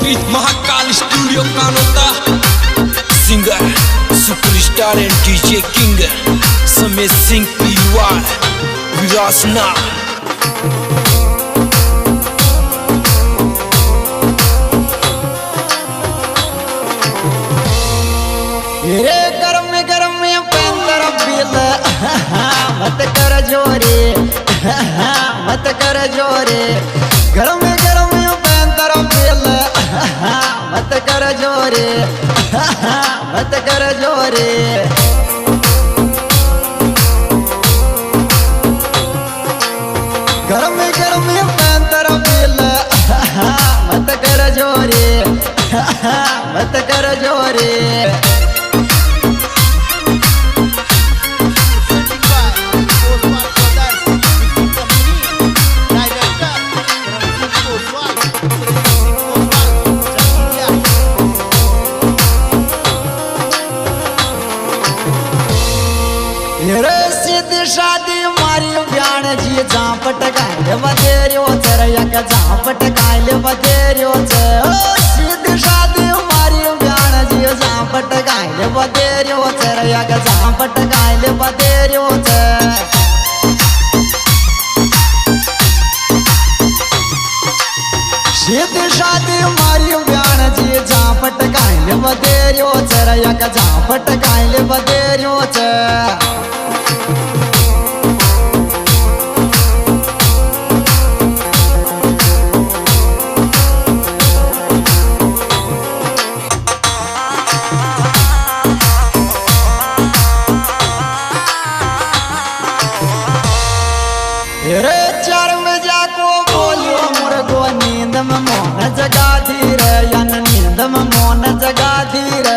Beach Mahakal studio Kanota singer superstar and DJ king समेत सिंह पीलवाल विरासना। रे गरम में पैंतर बिल मत कर जोरे मत कर जोरे गरम में पैंतर बिल मत कर जोरे मत कर जोरे गरम में पैंतर बिल मत कर जोरे मत कर जोरे। शादी मारी ब्याण जी झापट गायल बदेरियो चरयक झापट गायल बदेरियो सीधी शादी मारी ब्याण जी झापट गायल बदेरियो चरयक झापट गायल बदेरियो सीधी शादी मारी ब्याण जी झापट गायल बदेरियो चरयक झापट गायल बदेरियो रे चार बजा को बोलो मुर्गो नींद में मोन जगा धीर यन नींद में मोन जगा धीर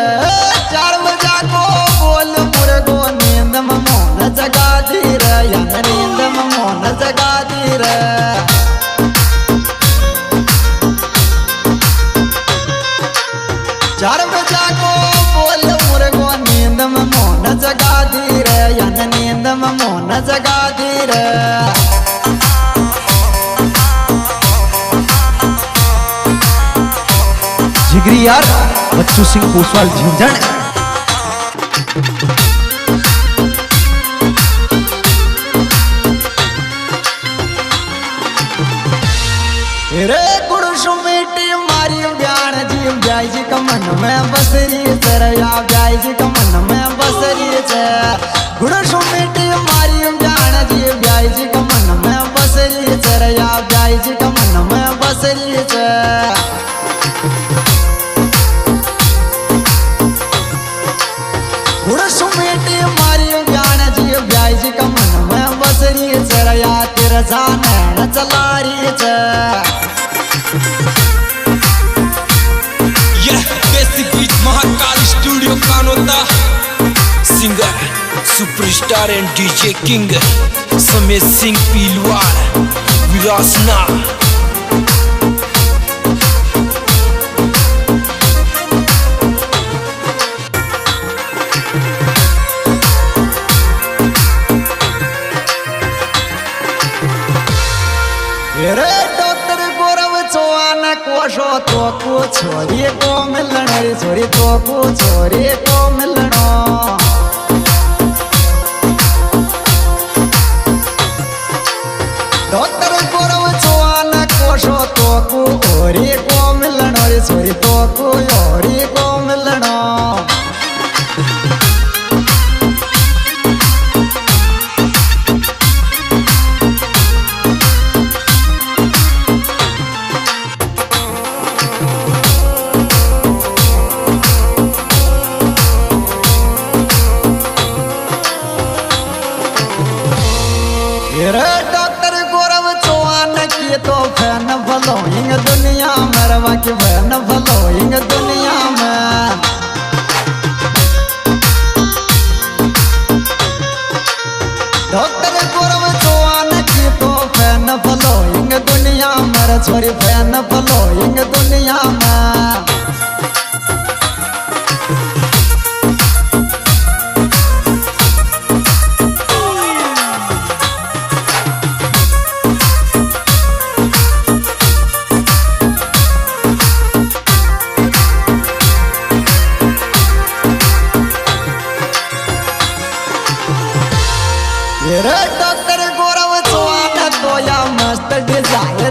चार बजा को बोल मुर्गो नींद में मोन जगा धीर यन नींद में मोन जगा धीर। चार बजा को बोल मुर्गो नींद में मोन जगा धीर यन नींद में मोन जगा धीर। जिगरी यार बच्चू सिंह पोसवाल झुंझुन। रे गुड़सु मिट्टी मारी ब्याण जी ब्याई जी का मन में बसरी चरया ब्याई जी का मन में बसरी गुड़सु मिट्टी मारी ब्याण जी ब्याई जी का मन में बसरी चरया ब्याई जी का मन में बसरी सुमेटी मारी ज्ञान जी ब्याई जी का मन में बसरी चरया तेरा जान चलारी यह basic beach Mahakal studio Kanota singer superstar and DJ king समेत सिंह पीलवाल विरासना। रे डॉक्टर गौरव चौहान कोशो तो को छोरी को मिलन रे छोरी तो को छोरी को मिलन डॉक्टर गौरव चौहान कोशो तो को ओरी को मिलन रे छोरी तो को ओरी को मिलन। डॉक्टर गौरव चौहान की तो फैन फॉलोइंग दुनिया मरवा की फैन फॉलोइंग दुनिया में डॉक्टर गौरव चौहान की तो फैन फॉलोइंग दुनिया मर छोरी फैन फॉलोइंग दुनिया में।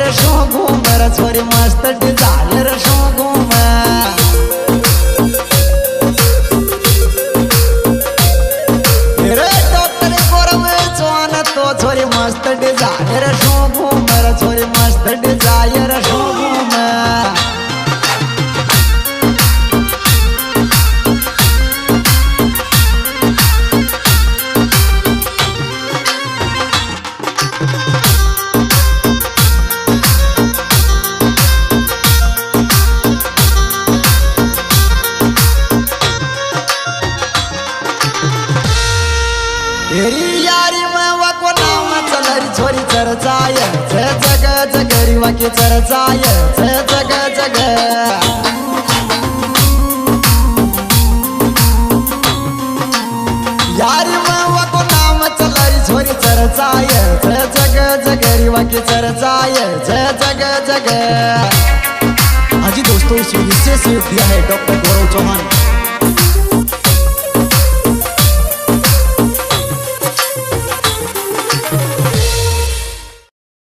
डिजायर शो घूमे रे छोरी मस्त डिजायर शो घूमे रे डॉक्टर गोर में जवान तो छोरी मस्त डिजायर शो घूमे रे छोरी मस्त डिजायर शो घूमे तेरी यारी में वको नाम चलरी छोरी चर्चाय जग जगरी वाकी चर्चाय जग जग यारी में वको नाम चलरी छोरी चर्चाय जग जगरी वाकी चर्चाय जग जग। हाँ जी दोस्तों, इस वीडियो से दिया है डॉक्टर गौरव चौहान।